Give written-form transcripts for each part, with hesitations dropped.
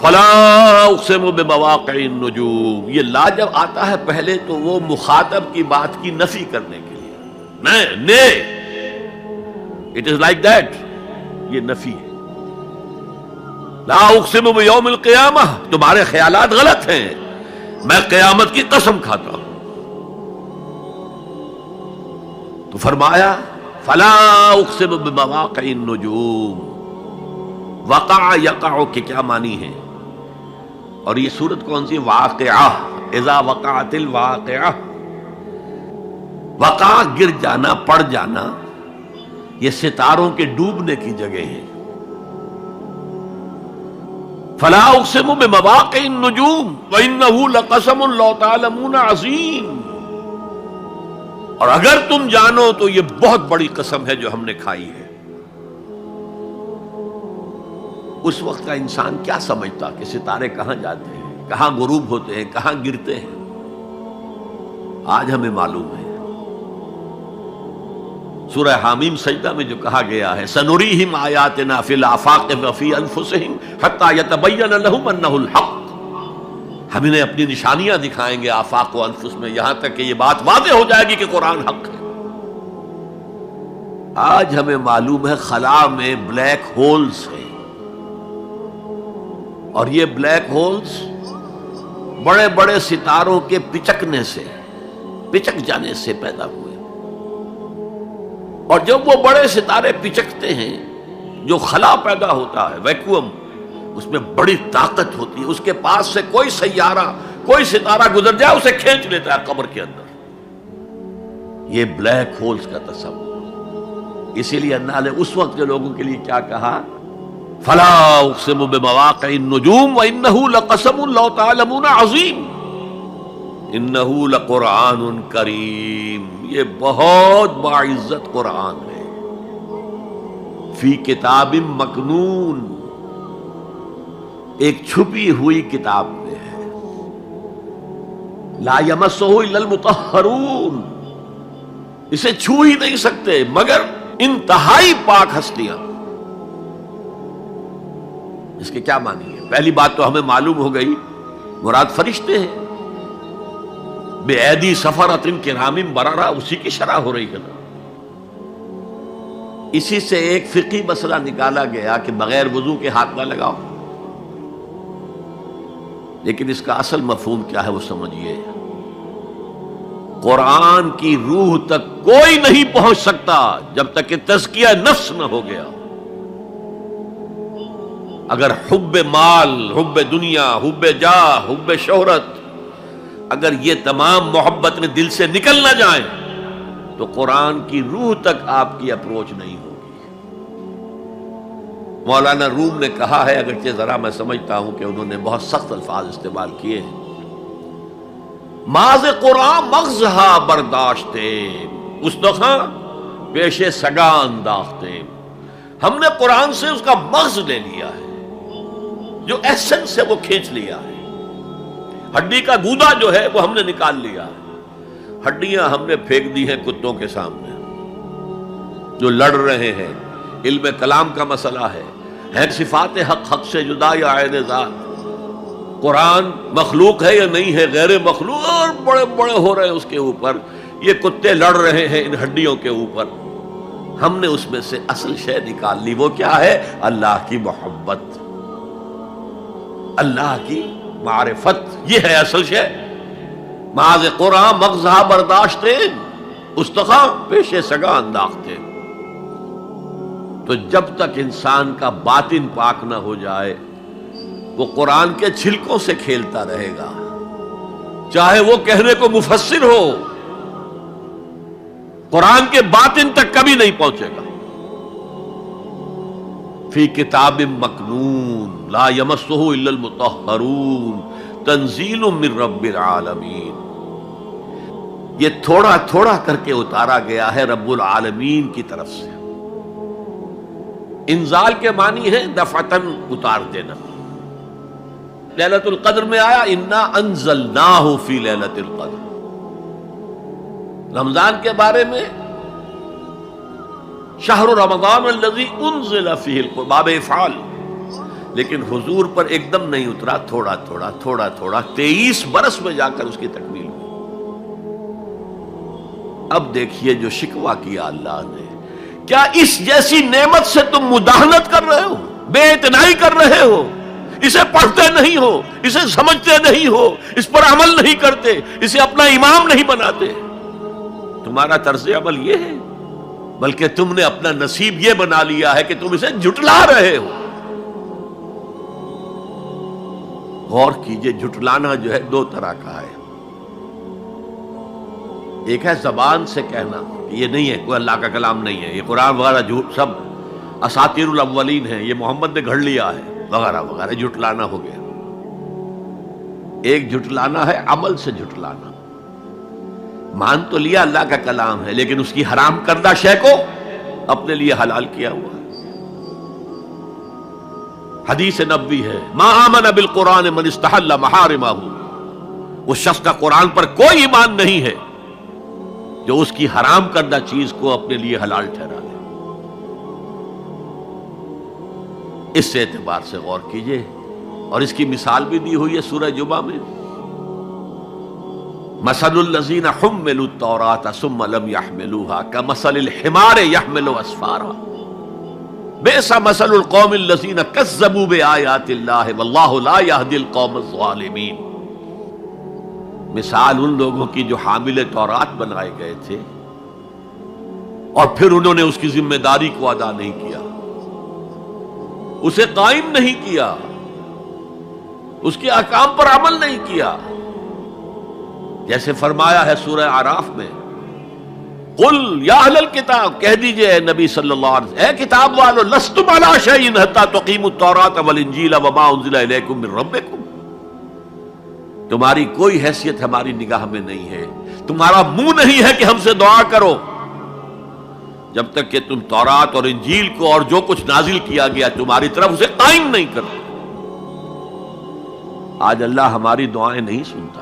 فلا اقسم بمواقع النجوم، یہ لا جب آتا ہے پہلے تو وہ مخاطب کی بات کی نفی کرنے کے لیے، نے اٹ از لائک دیٹ، یہ نفی ہے۔ لا اقسم بیوم القیامہ، تمہارے خیالات غلط ہیں، میں قیامت کی قسم کھاتا ہوں۔ تو فرمایا فلا اقسم بمواقع النجوم، وقع یقع کے کیا معنی ہے؟ اور یہ سورت کون سی؟ واقعہ، اذا وقعت الواقعہ، وقع گر جانا، پڑ جانا، یہ ستاروں کے ڈوبنے کی جگہ ہے۔ فلا اقسم بمواقع النجوم وانہ لقسم لو تعلمون عظیم، اور اگر تم جانو تو یہ بہت بڑی قسم ہے جو ہم نے کھائی ہے۔ اس وقت کا انسان کیا سمجھتا کہ ستارے کہاں جاتے ہیں، کہاں غروب ہوتے ہیں، کہاں گرتے ہیں؟ آج ہمیں معلوم ہے۔ سورہ حامیم سجدہ میں جو کہا گیا ہے سنریہم آیاتنا فی الآفاق وفی انفسہم حتی یتبین لہم انہ الحق، ہم انہیں اپنی نشانیاں دکھائیں گے آفاق و انفس میں، یہاں تک کہ یہ بات واضح ہو جائے گی کہ قرآن حق ہے۔ آج ہمیں معلوم ہے خلا میں بلیک ہولز ہیں، اور یہ بلیک ہولز بڑے بڑے ستاروں کے پچکنے سے، پچک جانے سے پیدا ہوئے، اور جب وہ بڑے ستارے پچکتے ہیں، جو خلا پیدا ہوتا ہے، ویکیوم، اس میں بڑی طاقت ہوتی ہے، اس کے پاس سے کوئی سیارہ، کوئی ستارہ گزر جائے اسے کھینچ لیتا ہے قبر کے اندر۔ یہ بلیک ہولز کا تصور۔ اسی لیے اللہ نے اس وقت کے لوگوں کے لیے کیا کہا؟ فلا اقسم بمواقع النجوم وانہ لقسم لو تعلمون عظیم انہ لقرآن کریم، یہ بہت باعزت قرآن ہے، فی کتاب مکنون، ایک چھپی ہوئی کتاب میں ہے، لا یمسہ الا المطہرون، اسے چھو ہی نہیں سکتے مگر انتہائی پاک ہستیاں۔ اس کے کیا معنی ہے؟ پہلی بات تو ہمیں معلوم ہو گئی، مراد فرشتے ہیں، بے ایدی سفرۃ کرام بررہ، اسی کی شرح ہو رہی ہے نا۔ اسی سے ایک فقہی مسئلہ نکالا گیا کہ بغیر وضو کے ہاتھ نہ لگاؤ، لیکن اس کا اصل مفہوم کیا ہے وہ سمجھیے۔ قرآن کی روح تک کوئی نہیں پہنچ سکتا جب تک کہ تزکیہ نفس نہ ہو گیا۔ اگر حب مال، حب دنیا، حب جاہ، حب شہرت، اگر یہ تمام محبت میں دل سے نکل نہ جائیں تو قرآن کی روح تک آپ کی اپروچ نہیں ہوگی۔ مولانا روم نے کہا ہے، اگرچہ ذرا میں سمجھتا ہوں کہ انہوں نے بہت سخت الفاظ استعمال کیے ہیں، ماز قرآن مغزہا برداشتے استخاں پیش سگاں انداختے، ہم نے قرآن سے اس کا مغز لے لیا ہے، جو ایسنس ہے وہ کھینچ لیا ہے، ہڈی کا گودا جو ہے وہ ہم نے نکال لیا ہے، ہڈیاں ہم نے پھینک دی ہیں کتوں کے سامنے جو لڑ رہے ہیں۔ علم کلام کا مسئلہ ہے صفات حق حق سے جدا یا عین ذات، قرآن مخلوق ہے یا نہیں ہے، غیر مخلوق، اور بڑے بڑے ہو رہے ہیں اس کے اوپر، یہ کتے لڑ رہے ہیں ان ہڈیوں کے اوپر۔ ہم نے اس میں سے اصل شے نکال لی، وہ کیا ہے؟ اللہ کی محبت، اللہ کی معرفت، یہ ہے اصل شے۔ ماذ قرآن مغزہ برداشتے استخاں پیش سگاں انداختے۔ تو جب تک انسان کا باطن پاک نہ ہو جائے وہ قرآن کے چھلکوں سے کھیلتا رہے گا، چاہے وہ کہنے کو مفسر ہو، قرآن کے باطن تک کبھی نہیں پہنچے گا۔ فی کتاب مکنون لا یمسہ الا المطہرون تنزیل من رب العالمین، یہ تھوڑا تھوڑا کر کے اتارا گیا ہے رب العالمین کی طرف سے۔ انزال کے معنی ہے دفعتاً اتار دینا۔ لیلۃ القدر میں آیا انا انزلناہ فی لیلۃ القدر۔ رمضان کے بارے میں شہر رمضان الذی انزل فیہ القرآن، باب افعال، لیکن حضور پر ایک دم نہیں اترا، تھوڑا تھوڑا تھوڑا تھوڑا 23 برس میں جا کر اس کی تکمیل ہوئی۔ اب دیکھیے جو شکوہ کیا اللہ نے، کیا اس جیسی نعمت سے تم مداہنت کر رہے ہو، بے اعتنائی کر رہے ہو، اسے پڑھتے نہیں ہو، اسے سمجھتے نہیں ہو، اس پر عمل نہیں کرتے، اسے اپنا امام نہیں بناتے۔ تمہارا طرز عمل یہ ہے، بلکہ تم نے اپنا نصیب یہ بنا لیا ہے کہ تم اسے جھٹلا رہے ہو۔ غور کیجئے، جھٹلانا جو ہے دو طرح کا ہے۔ ایک ہے زبان سے کہنا کہ یہ نہیں ہے، کوئی اللہ کا کلام نہیں ہے، یہ قرآن وغیرہ جھوٹ، سب اساطیر الاولین ہے، یہ محمد نے گھڑ لیا ہے وغیرہ وغیرہ، جھٹلانا ہو گیا۔ ایک جھٹلانا ہے عمل سے جھٹلانا، مان تو لیا اللہ کا کلام ہے لیکن اس کی حرام کردہ شے کو اپنے لیے حلال کیا ہوا ہے۔ حدیث نبوی ہے، ما آمن بالقرآن من استحل محارمہ، اس شخص کا قرآن پر کوئی ایمان نہیں ہے جو اس کی حرام کردہ چیز کو اپنے لیے حلال ٹھہرا لے۔ اس اعتبار سے غور کیجئے، اور اس کی مثال بھی دی ہوئی ہے سورہ جمعہ میں، مثل الذین حملوا التوراۃ ثم لم يحملوها كمثل الحمار يحمل اسفارا بئس مثل القوم الذین کذبوا بآیات اللہ واللہ لا يهدی القوم الظالمین۔ مثال ان لوگوں کی جو حامل تورات بنائے گئے تھے اور پھر انہوں نے اس کی ذمہ داری کو ادا نہیں کیا، اسے قائم نہیں کیا، اس کے احکام پر عمل نہیں کیا۔ جیسے فرمایا ہے سورہ اعراف میں، قل یا اہل الکتاب، کہہ دیجئے اے نبی صلی اللہ علیہ وسلم، اے کتاب والو، لستم علی شیء حتی تقیموا التوراۃ والانجیل وما انزل الیکم من ربکم، تمہاری کوئی حیثیت ہماری نگاہ میں نہیں ہے، تمہارا منہ نہیں ہے کہ ہم سے دعا کرو، جب تک کہ تم تورات اور انجیل کو اور جو کچھ نازل کیا گیا تمہاری طرف اسے قائم نہیں کرتے۔ آج اللہ ہماری دعائیں نہیں سنتا،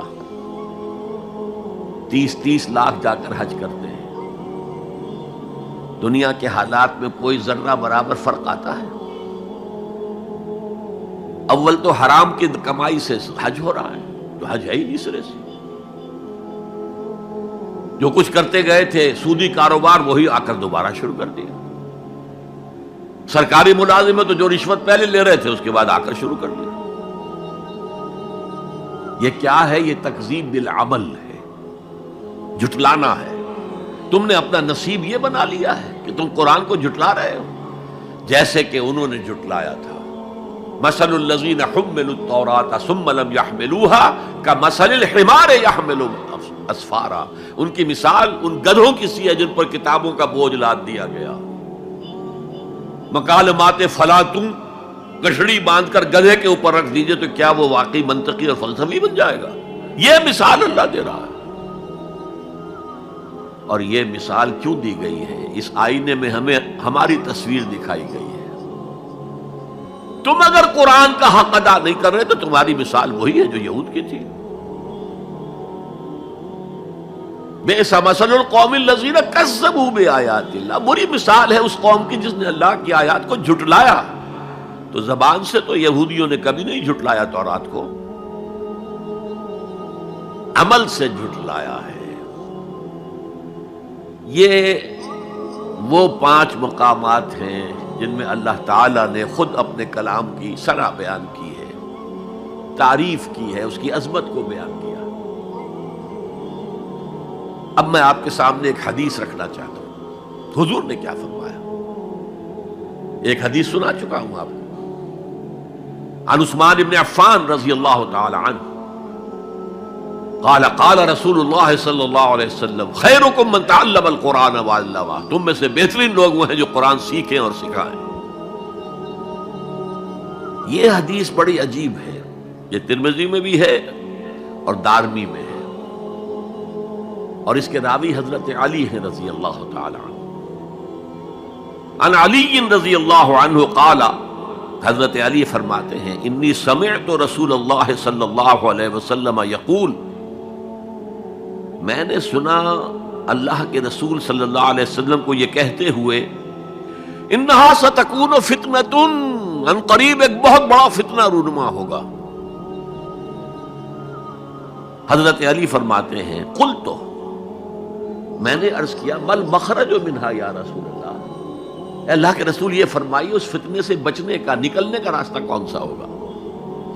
30 لاکھ جا کر حج کرتے ہیں، دنیا کے حالات میں کوئی ذرہ برابر فرق آتا ہے؟ اول تو حرام کی کمائی سے حج ہو رہا ہے، تو حج ہے ہی نہیں سرے سے۔ جو کچھ کرتے گئے تھے سودی کاروبار وہی آ کر دوبارہ شروع کر دیا، سرکاری ملازم تو جو رشوت پہلے لے رہے تھے اس کے بعد آ کر شروع کر دیا۔ یہ کیا ہے؟ یہ تکذیب بالعمل ہے، جھٹلانا ہے۔ تم نے اپنا نصیب یہ بنا لیا ہے کہ تم قرآن کو جھٹلا رہے ہو، جیسے کہ انہوں نے جھٹلایا تھا۔ مثل الذین حملوا التوراۃ ثم لم يحملوها كمثل الحمار يحمل اسفارا، ان کی مثال ان گدھوں کی سی ہے جن پر کتابوں کا بوجھ لاد دیا گیا۔ مکالمات فلاں تم گٹھڑی باندھ کر گدھے کے اوپر رکھ دیجئے تو کیا وہ واقعی منطقی اور فلسفی بن جائے گا؟ یہ مثال اللہ دے رہا ہے۔ اور یہ مثال کیوں دی گئی ہے؟ اس آئینے میں ہمیں ہماری تصویر دکھائی گئی ہے۔ تم اگر قرآن کا حق ادا نہیں کر رہے تو تمہاری مثال وہی ہے جو یہود کی تھی۔ بئس مثل القوم الذین کذبوا بآیات اللہ، بری مثال ہے اس قوم کی جس نے اللہ کی آیات کو جھٹلایا۔ تو زبان سے تو یہودیوں نے کبھی نہیں جھٹلایا تورات کو، عمل سے جھٹلایا ہے۔ یہ وہ 5 مقامات ہیں جن میں اللہ تعالیٰ نے خود اپنے کلام کی ثنا بیان کی ہے، تعریف کی ہے، اس کی عظمت کو بیان کیا۔ اب میں آپ کے سامنے ایک حدیث رکھنا چاہتا ہوں، حضور نے کیا فرمایا۔ ایک حدیث سنا چکا ہوں آپ کو، عن عثمان بن عفان رضی اللہ تعالی عنہ قال قال رسول اللہ صلی اللہ علیہ وسلم خیرکم من تعلم القرآن وعلمہ، تم میں سے بہترین لوگ وہ ہیں جو قرآن سیکھیں اور سکھائیں۔ یہ حدیث بڑی عجیب ہے، یہ ترمذی میں بھی ہے اور دارمی میں ہے، اور اس کے راوی حضرت علی ہیں رضی اللہ تعالی عنہ۔ عن علی رضی اللہ عنہ قال، حضرت علی فرماتے ہیں انی سمعت رسول اللہ صلی اللہ علیہ وسلم یقول، میں نے سنا اللہ کے رسول صلی اللہ علیہ وسلم کو یہ کہتے ہوئے، انہا ستکون فتنۃ ان قریب ایک بہت بڑا فتنہ رونما ہوگا. حضرت علی فرماتے ہیں قلت، میں نے عرض کیا مل مخرج منہا یا رسول اللہ، اے اللہ کے رسول یہ فرمائیے اس فتنے سے بچنے کا، نکلنے کا راستہ کون سا ہوگا؟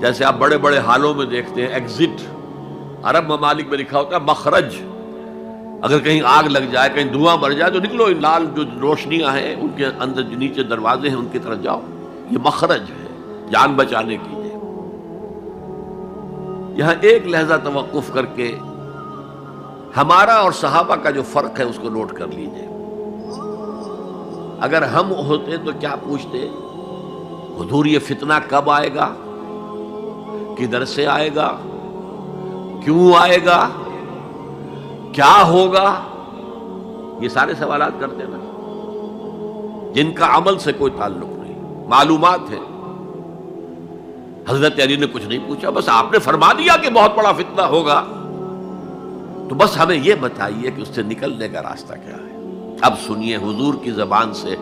جیسے آپ بڑے بڑے حالوں میں دیکھتے ہیں ایگزٹ، عرب ممالک میں لکھا ہوتا ہے مخرج، اگر کہیں آگ لگ جائے، کہیں دھواں بڑھ جائے تو نکلو، لال جو روشنیاں ہیں ان کے اندر جو نیچے دروازے ہیں ان کی طرف جاؤ، یہ مخرج ہے جان بچانے کی. یہاں ایک لحظہ توقف کر کے ہمارا اور صحابہ کا جو فرق ہے اس کو نوٹ کر لیجئے. اگر ہم ہوتے تو کیا پوچھتے؟ حضور یہ فتنہ کب آئے گا، کدھر سے آئے گا، کیوں آئے گا، کیا ہوگا؟ یہ سارے سوالات کرتے نا، جن کا عمل سے کوئی تعلق نہیں، معلومات ہے. حضرت علی نے کچھ نہیں پوچھا، بس آپ نے فرما دیا کہ بہت بڑا فتنہ ہوگا، تو بس ہمیں یہ بتائیے کہ اس سے نکلنے کا راستہ کیا ہے. اب سنیے حضور کی زبان سے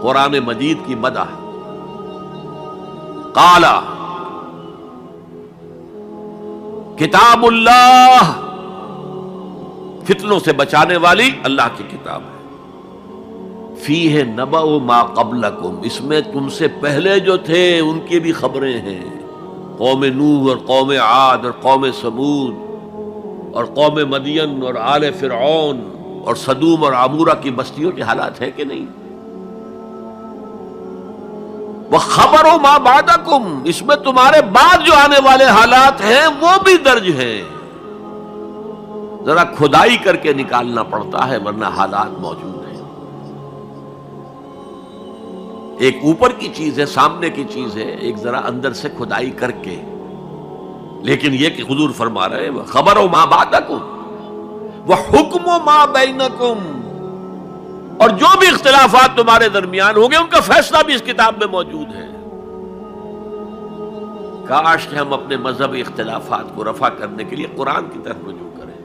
قرآن مجید کی مدح. قال کتاب اللہ، فتنوں سے بچانے والی اللہ کی کتاب ہے. فیہ نبأ ما قبلکم، اس میں تم سے پہلے جو تھے ان کی بھی خبریں ہیں. قوم نوح اور قوم عاد اور قوم ثمود اور قوم مدین اور آل فرعون اور سدوم اور عمورہ کی بستیوں کے حالات ہیں کہ نہیں؟ وَخَبَرُ مَا بَعْدَكُمْ، اس میں تمہارے بعد جو آنے والے حالات ہیں وہ بھی درج ہیں. ذرا کھدائی کر کے نکالنا پڑتا ہے ورنہ حالات موجود ہیں. ایک اوپر کی چیز ہے، سامنے کی چیز ہے، ایک ذرا اندر سے کھدائی کر کے. لیکن یہ کہ حضور فرما رہے ہیں خبر و ما بعدکم وحکم ما بینکم، اور جو بھی اختلافات تمہارے درمیان ہوں گے ان کا فیصلہ بھی اس کتاب میں موجود ہے. کاش کہ ہم اپنے مذہبی اختلافات کو رفع کرنے کے لیے قرآن کی طرف رجوع کریں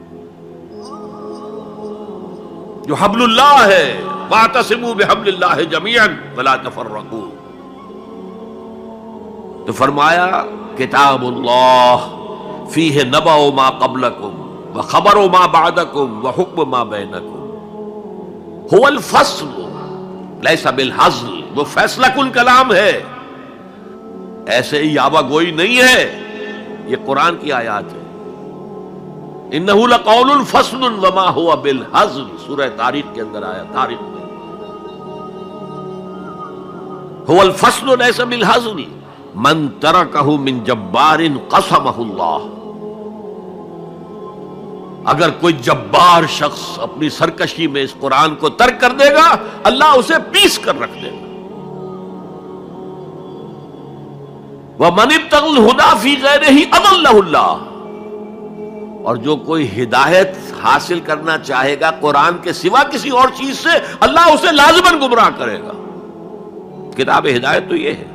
جو حبل اللہ ہے. واعتصموا بحبل اللہ جميعا ولا تفرقوا. تو فرمایا کتاب اللہ فیہ نبأ ما قبلکم وخبر ما بعدکم وحکم ما بینکم. هو الفصل لیس بالحزل، وہ فیصلہ کن کلام ہے، ایسے ہی یابہ گوئی نہیں ہے. یہ قرآن کی آیات ہے. انہ لقول فصل وما هو بالحزل، سورہ تاریخ کے اندر آیا. تاریخ میں هو الفصل لیس بالحزل من ترکہ من جبار قسمہ اللہ. اگر کوئی جبار شخص اپنی سرکشی میں اس قرآن کو ترک کر دے گا اللہ اسے پیس کر رکھ دے گا. وَمَنِ ابْتَغَى الْهُدَى فِي غَيْرِهِ أَضَلَّهُ اللَّهُ، اور جو کوئی ہدایت حاصل کرنا چاہے گا قرآن کے سوا کسی اور چیز سے، اللہ اسے لازماً گمراہ کرے گا. کتاب ہدایت تو یہ ہے.